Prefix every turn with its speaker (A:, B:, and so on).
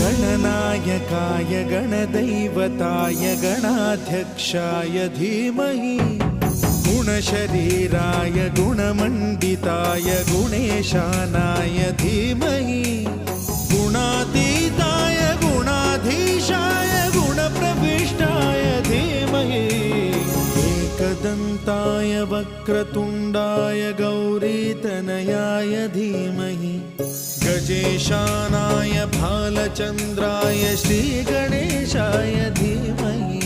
A: गणनायकाय गणदैवताय गणाध्यक्षाय धीमहि गुणशरीराय गुणमण्डिताय गुणेशानाय धीमहि गुणातीताय गुणाधीशाय गुणप्रविष्टाय धीमहि एकदन्ताय वक्रतुण्डाय गौरीतनयाय धीमहि गजेशानाय भालचन्द्राय श्रीगणेशाय धीमहि